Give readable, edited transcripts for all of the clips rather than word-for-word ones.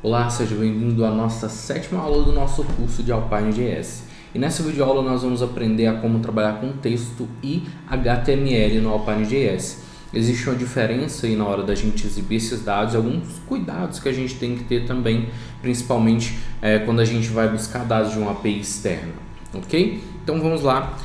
Olá, seja bem-vindo à nossa sétima aula do nosso curso de Alpine.js. E nessa videoaula nós vamos aprender a como trabalhar com texto e HTML no Alpine.js. Existe uma diferença aí na hora da gente exibir esses dados e alguns cuidados que a gente tem que ter também, principalmente quando a gente vai buscar dados de uma API externa, ok? Então vamos lá,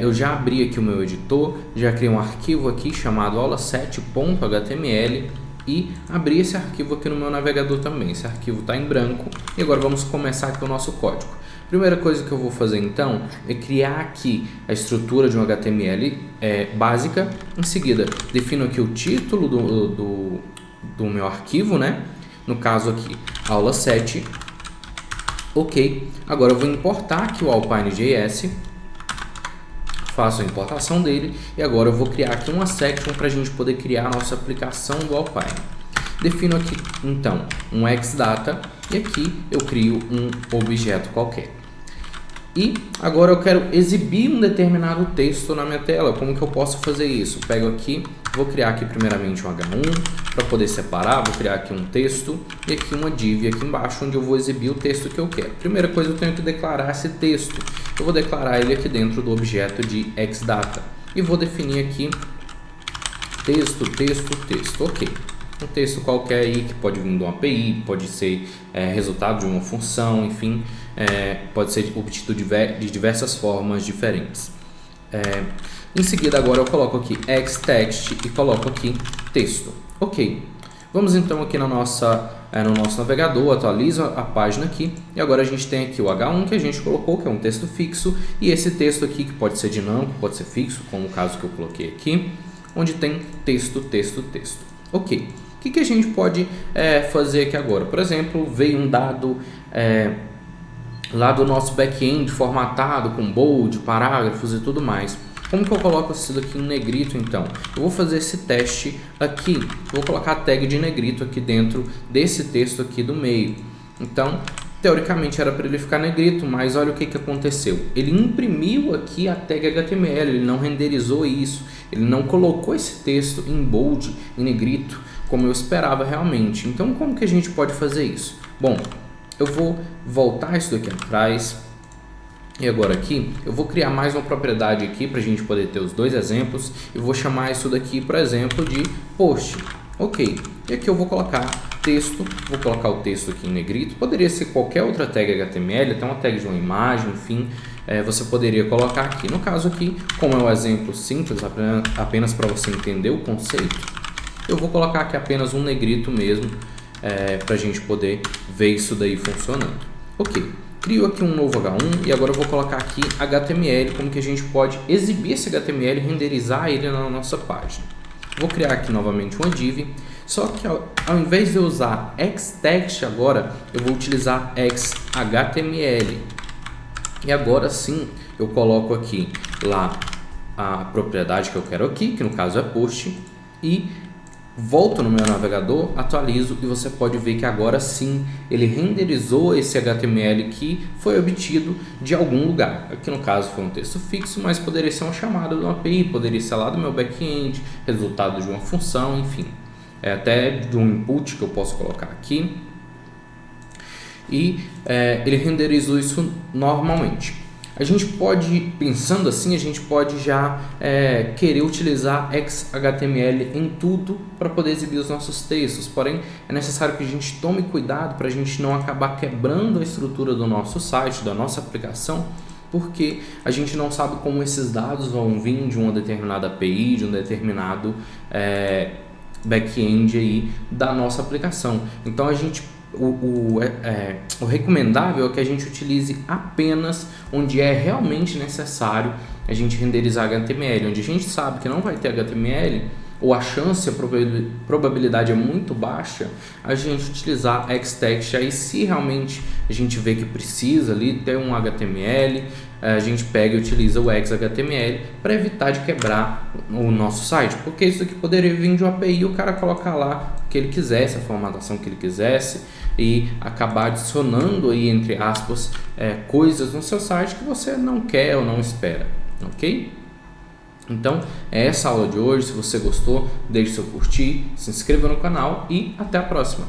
eu já abri aqui o meu editor, já criei um arquivo aqui chamado aula7.html e abri esse arquivo aqui no meu navegador também. Esse arquivo está em branco e agora vamos começar aqui o nosso código. Primeira coisa que eu vou fazer então é criar aqui a estrutura de um HTML básica. Em seguida, defino aqui o título do meu arquivo, né? No caso aqui, aula 7. Ok, agora eu vou importar aqui o Alpine.js. Faço a importação dele e agora eu vou criar aqui uma section para a gente poder criar a nossa aplicação do Alpine. Defino aqui então um xData e aqui eu crio um objeto qualquer. E agora eu quero exibir um determinado texto na minha tela. Como que eu posso fazer isso? Pego aqui, vou criar aqui primeiramente um H1 para poder separar, vou criar aqui um texto e aqui uma div aqui embaixo onde eu vou exibir o texto que eu quero. Primeira coisa, eu tenho que declarar esse texto. Eu vou declarar ele aqui dentro do objeto de xData e vou definir aqui texto, ok. Um texto qualquer aí que pode vir de uma API, pode ser resultado de uma função, enfim, pode ser obtido de diversas formas diferentes. Em seguida agora eu coloco aqui xtext e coloco aqui texto. Ok, vamos então aqui no nosso navegador, atualizo a página aqui e agora a gente tem aqui o H1 que a gente colocou, que é um texto fixo, e esse texto aqui que pode ser dinâmico, pode ser fixo, como o caso que eu coloquei aqui, onde tem texto. Ok, o que a gente pode fazer aqui agora? Por exemplo, veio um dado lá do nosso back-end formatado com bold, parágrafos e tudo mais. Como que eu coloco isso daqui em negrito então? Eu vou fazer esse teste aqui, vou colocar a tag de negrito aqui dentro desse texto aqui do meio. Então, teoricamente era para ele ficar negrito, mas olha o que aconteceu. Ele imprimiu aqui a tag HTML, ele não renderizou isso, ele não colocou esse texto em bold, em negrito, como eu esperava realmente. Então, como que a gente pode fazer isso? Bom, eu vou voltar isso daqui atrás. E agora aqui, eu vou criar mais uma propriedade aqui para a gente poder ter os dois exemplos. Eu vou chamar isso daqui, por exemplo, de post. Ok, e aqui eu vou colocar texto, vou colocar o texto aqui em negrito. Poderia ser qualquer outra tag HTML, até uma tag de uma imagem, enfim, você poderia colocar aqui. No caso aqui, como é um exemplo simples, apenas para você entender o conceito, eu vou colocar aqui apenas um negrito mesmo, para a gente poder ver isso daí funcionando. Ok. Crio aqui um novo H1 e agora eu vou colocar aqui HTML, como que a gente pode exibir esse HTML e renderizar ele na nossa página. Vou criar aqui novamente uma div, só que ao invés de eu usar xtext agora, eu vou utilizar xhtml. E agora sim, eu coloco aqui lá a propriedade que eu quero aqui, que no caso é post, e volto no meu navegador, atualizo e você pode ver que agora sim ele renderizou esse HTML que foi obtido de algum lugar. Aqui no caso foi um texto fixo, mas poderia ser uma chamada de uma API, poderia ser lá do meu back-end, resultado de uma função, enfim. Até de um input que eu posso colocar aqui. E ele renderizou isso normalmente. A gente pode, pensando assim, a gente pode já querer utilizar XHTML em tudo para poder exibir os nossos textos. Porém, é necessário que a gente tome cuidado para a gente não acabar quebrando a estrutura do nosso site, da nossa aplicação, porque a gente não sabe como esses dados vão vir de uma determinada API, de um determinado back-end aí da nossa aplicação. Então, o recomendável é que a gente utilize apenas onde é realmente necessário a gente renderizar HTML, onde a gente sabe que não vai ter HTML ou a chance, a probabilidade é muito baixa, a gente utilizar xtext. Aí se realmente a gente vê que precisa ali ter um HTML, a gente pega e utiliza o XHTML para evitar de quebrar o nosso site, porque isso aqui poderia vir de uma API e o cara colocar lá o que ele quisesse, a formatação que ele quisesse e acabar adicionando aí, entre aspas, coisas no seu site que você não quer ou não espera, ok? Então, é essa a aula de hoje. Se você gostou, deixe seu curtir, se inscreva no canal e até a próxima.